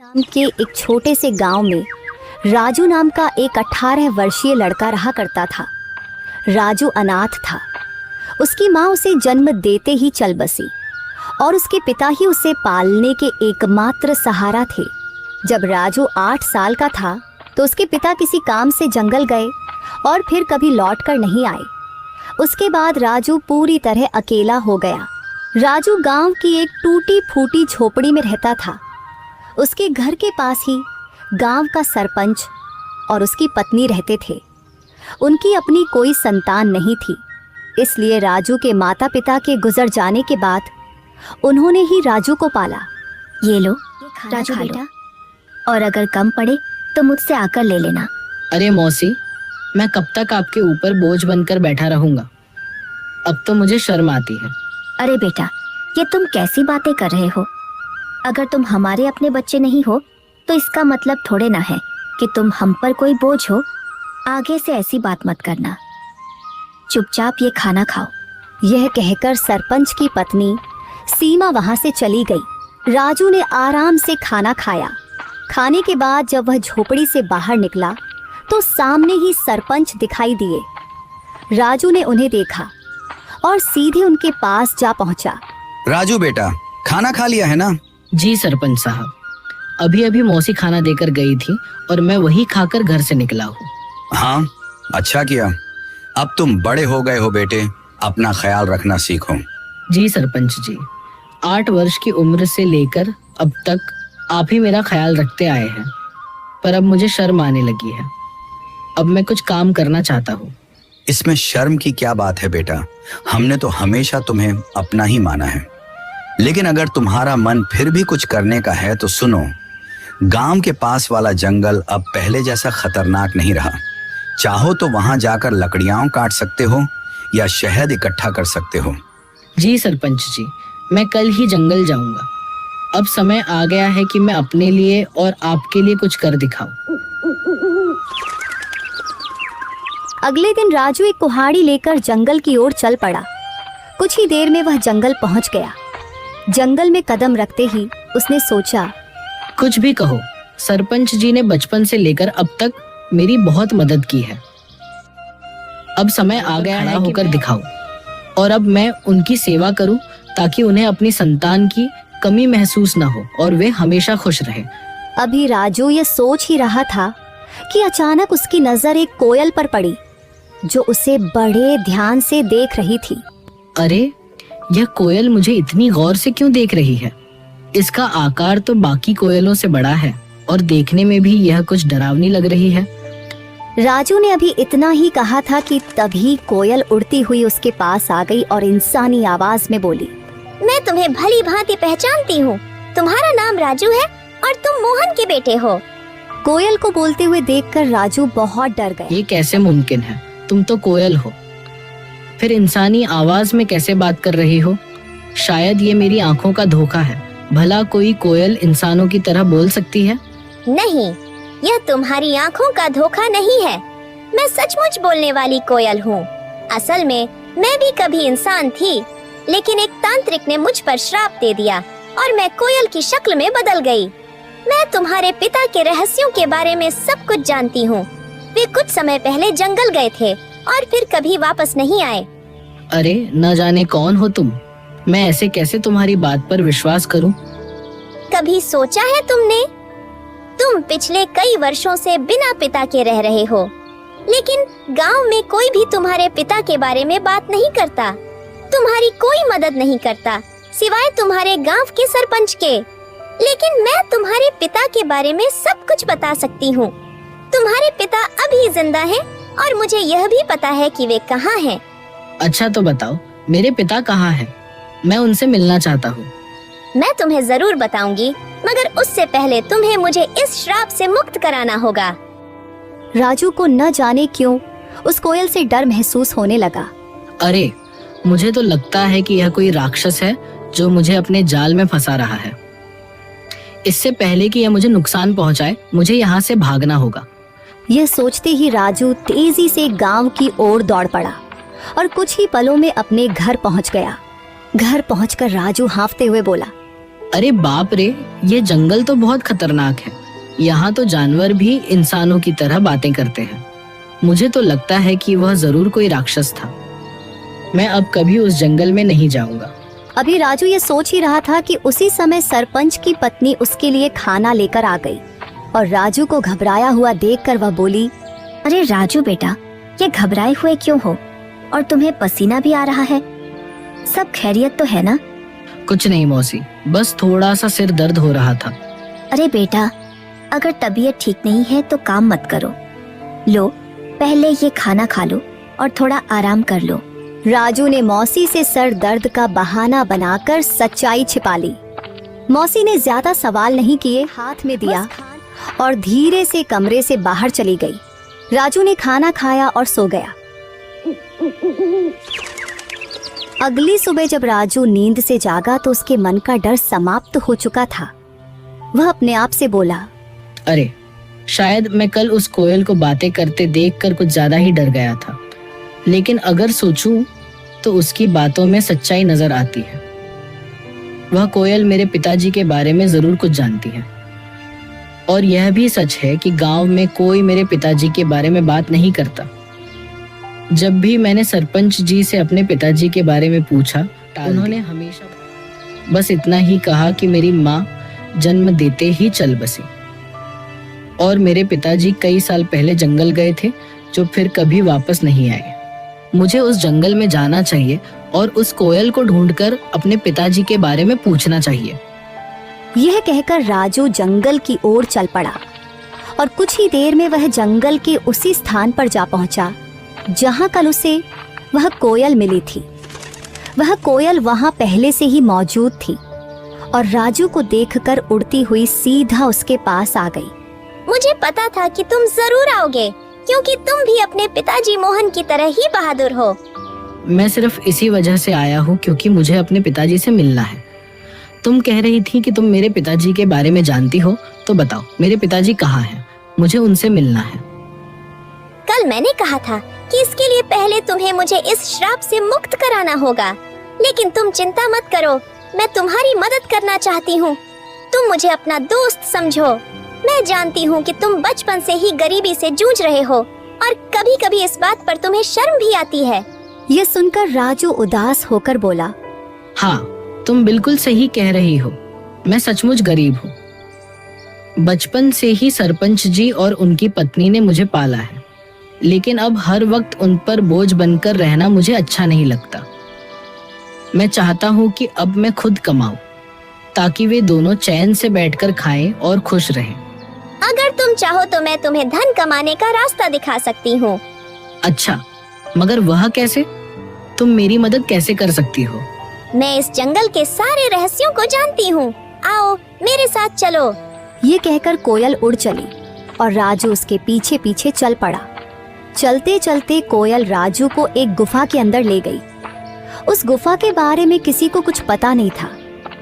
नाम के एक छोटे से गांव में राजू नाम का एक 18 वर्षीय लड़का रहा करता था। राजू अनाथ था। उसकी माँ उसे जन्म देते ही चल बसी और उसके पिता ही उसे पालने के एकमात्र सहारा थे। जब राजू 8 साल का था तो उसके पिता किसी काम से जंगल गए और फिर कभी लौट कर नहीं आए। उसके बाद राजू पूरी तरह अकेला हो गया। राजू गांव की एक टूटी फूटी झोपड़ी में रहता था। उसके घर के पास ही गांव का सरपंच और उसकी पत्नी रहते थे। उनकी अपनी कोई संतान नहीं थी, इसलिए राजू के माता पिता के गुजर जाने के बाद उन्होंने ही राजू को पाला। ये लो राजू बेटा, और अगर कम पड़े तो मुझसे आकर ले लेना। अरे मौसी, मैं कब तक आपके ऊपर बोझ बनकर बैठा रहूंगा। अब तो मुझे शर्म आती है। अरे बेटा, ये तुम कैसी बातें कर रहे हो? अगर तुम हमारे अपने बच्चे नहीं हो तो इसका मतलब थोड़े ना है कि तुम हम पर कोई बोझ हो। आगे से ऐसी बात मत करना। चुपचाप ये खाना खाओ। यह कहकर सरपंच की पत्नी सीमा वहां से चली गई। राजू ने आराम से खाना खाया। खाने के बाद जब वह झोपड़ी से बाहर निकला तो सामने ही सरपंच दिखाई दिए। राजू ने उन्हें देखा और सीधे उनके पास जा पहुंचा। राजू बेटा, खाना खा लिया है ना? जी सरपंच साहब, अभी अभी मौसी खाना देकर गई थी और मैं वही खाकर घर से निकला हूँ। हाँ, अच्छा किया। अब तुम बड़े हो गए हो बेटे, अपना ख्याल रखना सीखो। जी सरपंच जी, 8 वर्ष की उम्र से लेकर अब तक आप ही मेरा ख्याल रखते आए हैं, पर अब मुझे शर्म आने लगी है। अब मैं कुछ काम करना चाहता हूँ। इसमें शर्म की क्या बात है बेटा? हमने तो हमेशा तुम्हें अपना ही माना है। लेकिन अगर तुम्हारा मन फिर भी कुछ करने का है तो सुनो, गांव के पास वाला जंगल अब पहले जैसा खतरनाक नहीं रहा। चाहो तो वहां जाकर लकड़ियां काट सकते हो या शहद इकट्ठा कर सकते हो। जी सरपंच जी, मैं कल ही जंगल जाऊंगा। अब समय आ गया है कि मैं अपने लिए और आपके लिए कुछ कर दिखाऊं। अगले दिन राजू एक कुल्हाड़ी लेकर जंगल की ओर चल पड़ा। कुछ ही देर में वह जंगल पहुंच गया। जंगल में कदम रखते ही उसने सोचा, कुछ भी कहो, सरपंच जी ने बचपन से लेकर अब तक मेरी बहुत मदद की है। अब समय आ गया है होकर दिखाऊं और अब मैं उनकी सेवा करूं ताकि उन्हें अपनी संतान की कमी महसूस न हो और वे हमेशा खुश रहे। अभी राजू ये सोच ही रहा था कि अचानक उसकी नजर एक कोयल पर पड़ी जो उसे बड़े ध्यान से देख रही थी। अरे, यह कोयल मुझे इतनी गौर से क्यों देख रही है? इसका आकार तो बाकी कोयलों से बड़ा है और देखने में भी यह कुछ डरावनी लग रही है। राजू ने अभी इतना ही कहा था कि तभी कोयल उड़ती हुई उसके पास आ गई और इंसानी आवाज में बोली, मैं तुम्हें भली भांति पहचानती हूँ। तुम्हारा नाम राजू है और तुम मोहन के बेटे हो। कोयल को बोलते हुए देखकर राजू बहुत डर गया। ये कैसे मुमकिन है? तुम तो कोयल हो, फिर इंसानी आवाज में कैसे बात कर रही हो? शायद ये मेरी आंखों का धोखा है। भला कोई कोयल इंसानों की तरह बोल सकती है? नहीं, यह तुम्हारी आंखों का धोखा नहीं है। मैं सचमुच बोलने वाली कोयल हूँ। असल में मैं भी कभी इंसान थी, लेकिन एक तांत्रिक ने मुझ पर श्राप दे दिया और मैं कोयल की शक्ल में बदल गई। मैं तुम्हारे पिता के रहस्यों के बारे में सब कुछ जानती हूँ। वे कुछ समय पहले जंगल गए थे और फिर कभी वापस नहीं आए। अरे, न जाने कौन हो तुम। मैं ऐसे कैसे तुम्हारी बात पर विश्वास करूं? कभी सोचा है तुमने? तुम पिछले कई वर्षों से बिना पिता के रह रहे हो, लेकिन गांव में कोई भी तुम्हारे पिता के बारे में बात नहीं करता। तुम्हारी कोई मदद नहीं करता सिवाय तुम्हारे गांव के सरपंच के। लेकिन मैं तुम्हारे पिता के बारे में सब कुछ बता सकती हूँ। तुम्हारे पिता अभी जिंदा हैं और मुझे यह भी पता है कि वे कहाँ हैं। अच्छा तो बताओ, मेरे पिता कहाँ हैं? मैं उनसे मिलना चाहता हूँ। मैं तुम्हें जरूर बताऊंगी, मगर उससे पहले तुम्हें मुझे इस श्राप से मुक्त कराना होगा। राजू को न जाने क्यों उस कोयल से डर महसूस होने लगा। अरे, मुझे तो लगता है कि यह कोई राक्षस है जो मुझे अपने जाल में फंसा रहा है। इससे पहले कि यह मुझे नुकसान पहुंचाए, मुझे यहाँ से भागना होगा। यह सोचते ही राजू तेजी से गांव की ओर दौड़ पड़ा और कुछ ही पलों में अपने घर पहुंच गया। घर पहुंचकर राजू हांफते हुए बोला, अरे बाप रे, ये जंगल तो बहुत खतरनाक है। यहाँ तो जानवर भी इंसानों की तरह बातें करते हैं। मुझे तो लगता है कि वह जरूर कोई राक्षस था। मैं अब कभी उस जंगल में नहीं जाऊंगा। अभी राजू ये सोच ही रहा था कि उसी समय सरपंच की पत्नी उसके लिए खाना लेकर आ गई और राजू को घबराया हुआ देखकर वह बोली, अरे राजू बेटा, ये घबराए हुए क्यों हो? और तुम्हें पसीना भी आ रहा है। सब खैरियत तो है ना? कुछ नहीं मौसी, बस थोड़ा सा सिर दर्द हो रहा था। अरे बेटा, अगर तबीयत ठीक नहीं है तो काम मत करो। लो, पहले ये खाना खा लो और थोड़ा आराम कर लो। राजू ने मौसी से सर दर्द का बहाना बनाकर सच्चाई छिपा ली। मौसी ने ज्यादा सवाल नहीं किए, हाथ में दिया और धीरे से कमरे से बाहर चली गई। राजू ने खाना खाया और सो गया। अगली सुबह जब राजू नींद से जागा तो उसके मन का डर समाप्त हो चुका था। वह अपने आप से बोला, अरे शायद मैं कल उस कोयल को बातें करते देखकर कुछ ज्यादा ही डर गया था, लेकिन अगर सोचूं तो उसकी बातों में सच्चाई नजर आती है। वह कोयल मेरे पिताजी के बारे में जरूर कुछ जानती है और यह भी सच है कि गांव में कोई मेरे पिताजी के बारे में बात नहीं करता। जब भी मैंने सरपंच जी से अपने पिताजी के बारे में पूछा, उन्होंने हमेशा बस इतना ही कहा कि मेरी माँ जन्म देते ही चल बसी और मेरे पिताजी कई साल पहले जंगल गए थे, जो फिर कभी वापस नहीं आए। मुझे उस जंगल में जाना चाहिए और उस कोयल को ढूंढकर अपने पिताजी के बारे में पूछना चाहिए। यह कहकर राजू जंगल की ओर चल पड़ा और कुछ ही देर में वह जंगल के उसी स्थान पर जा पहुंचा जहां कल उसे वह कोयल मिली थी। वह कोयल वहां पहले से ही मौजूद थी और राजू को देखकर उड़ती हुई सीधा उसके पास आ गई। मुझे पता था कि तुम जरूर आओगे, क्योंकि तुम भी अपने पिताजी मोहन की तरह ही बहादुर हो। मैं सिर्फ इसी वजह से आया हूँ क्योंकि मुझे अपने पिताजी से मिलना है। तुम कह रही थी कि तुम मेरे पिताजी के बारे में जानती हो, तो बताओ मेरे पिताजी कहाँ हैं? मुझे उनसे मिलना है। कल मैंने कहा था कि इसके लिए पहले तुम्हें मुझे इस श्राप से मुक्त कराना होगा, लेकिन तुम चिंता मत करो, मैं तुम्हारी मदद करना चाहती हूँ। तुम मुझे अपना दोस्त समझो। मैं जानती हूँ कि तुम बचपन से ही गरीबी से जूझ रहे हो और कभी-कभी इस बात पर तुम्हें शर्म भी आती है। यह सुनकर राजू उदास होकर बोला, हाँ, तुम बिल्कुल सही कह रही हो। मैं सचमुच गरीब हूँ। बचपन से ही सरपंच जी और उनकी पत्नी ने मुझे पाला है, लेकिन अब हर वक्त उन पर बोझ बनकर रहना मुझे अच्छा नहीं लगता। मैं चाहता हूँ कि अब मैं खुद कमाऊं, ताकि वे दोनों चैन से बैठकर खाएं और खुश रहें। अगर तुम चाहो तो मैं तुम्हें धन कमाने का रास्ता दिखा सकती हूँ। अच्छा, मगर वह कैसे? तुम मेरी मदद कैसे कर सकती हो? मैं इस जंगल के सारे रहस्यों को जानती हूँ। आओ मेरे साथ चलो। ये कहकर कोयल उड़ चली और राजू उसके पीछे पीछे चल पड़ा। चलते चलते कोयल राजू को एक गुफा के अंदर ले गई। उस गुफा के बारे में किसी को कुछ पता नहीं था,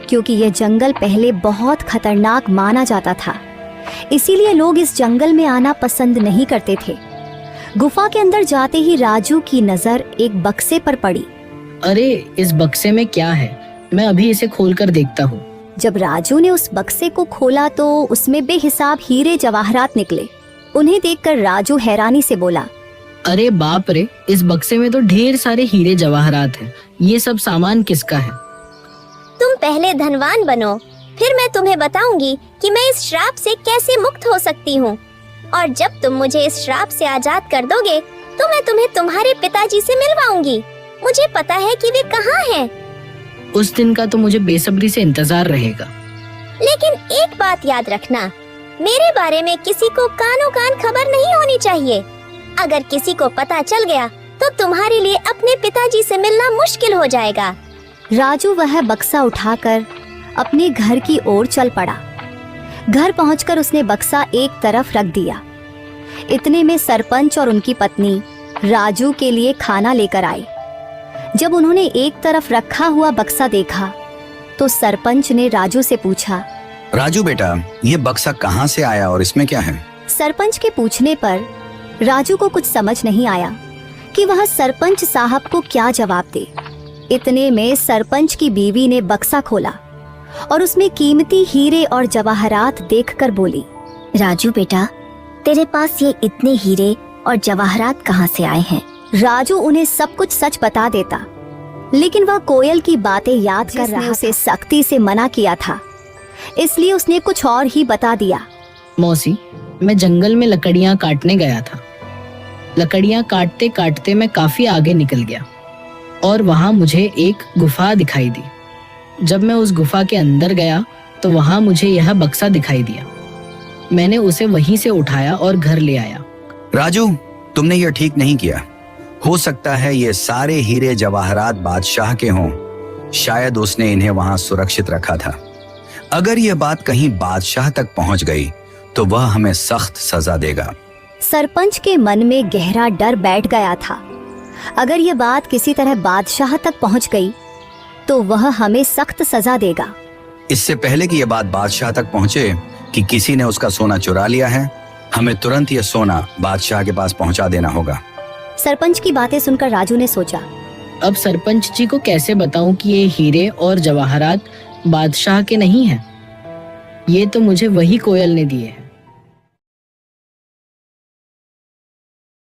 क्योंकि यह जंगल पहले बहुत खतरनाक माना जाता था। इसीलिए लोग इस जंगल में आना पसंद नहीं करते थे। गुफा के अंदर जाते ही राजू की नजर एक बक्से पर पड़ी। अरे, इस बक्से में क्या है? मैं अभी इसे खोलकर देखता हूँ। जब राजू ने उस बक्से को खोला तो उसमें बेहिसाब हीरे जवाहरात निकले। उन्हें देखकर राजू हैरानी से बोला, अरे बाप रे, इस बक्से में तो ढेर सारे हीरे जवाहरात हैं। ये सब सामान किसका है? तुम पहले धनवान बनो, फिर मैं तुम्हें बताऊंगी कि मैं इस श्राप से कैसे मुक्त हो सकती हूँ। और जब तुम मुझे इस श्राप से आजाद कर दोगे तो मैं तुम्हें तुम्हारे पिताजी से मिलवाऊंगी। मुझे पता है कि वे कहाँ हैं। उस दिन का तो मुझे बेसब्री से इंतजार रहेगा। लेकिन एक बात याद रखना, मेरे बारे में किसी को कानों कान खबर नहीं होनी चाहिए। अगर किसी को पता चल गया तो तुम्हारे लिए अपने पिताजी से मिलना मुश्किल हो जाएगा। राजू वह बक्सा उठाकर अपने घर की ओर चल पड़ा। घर पहुंचकर उसने बक्सा एक तरफ रख दिया। इतने में सरपंच और उनकी पत्नी राजू के लिए खाना लेकर आए। जब उन्होंने एक तरफ रखा हुआ बक्सा देखा तो सरपंच ने राजू से पूछा, राजू बेटा, ये बक्सा कहाँ से आया और इसमें क्या है? सरपंच के पूछने पर राजू को कुछ समझ नहीं आया कि वह सरपंच साहब को क्या जवाब दे। इतने में सरपंच की बीवी ने बक्सा खोला और उसमें कीमती हीरे और जवाहरात देखकर बोली, राजू बेटा, तेरे पास ये इतने हीरे और जवाहरात कहाँ से आए हैं? राजू उन्हें सब कुछ सच बता देता, लेकिन वह कोयल की बातें याद कर रहा, उसे सख्ती से मना किया था, इसलिए उसने कुछ और ही बता दिया। मौसी, मैं जंगल में लकड़ियां काटने गया था। लकड़ियां काटते काटते मैं काफी आगे निकल गया और वहां मुझे एक गुफा दिखाई दी। जब मैं उस गुफा के अंदर गया तो वहां मुझे यह बक्सा दिखाई दिया। मैंने उसे वहीं से उठाया और घर ले आया। राजू, तुमने यह ठीक नहीं किया। हो सकता है ये सारे हीरे जवाहरात बादशाह के हों। शायद उसने इन्हें वहां सुरक्षित रखा था। अगर यह बात कहीं बादशाह तक पहुंच गई तो वह हमें सख्त सजा देगा। सरपंच के मन में गहरा डर बैठ गया था। अगर यह बात किसी तरह बादशाह तक पहुंच गई तो वह हमें सख्त सजा देगा। इससे पहले कि यह बात बादशाह तक पहुंचे कि किसी ने उसका सोना चुरा लिया है, हमें तुरंत यह सोना बादशाह के पास पहुंचा देना होगा। सरपंच की बातें सुनकर राजू ने सोचा, अब सरपंच जी को कैसे बताऊं कि ये हीरे और जवाहरात बादशाह के नहीं हैं? ये तो मुझे वही कोयल ने दिए हैं।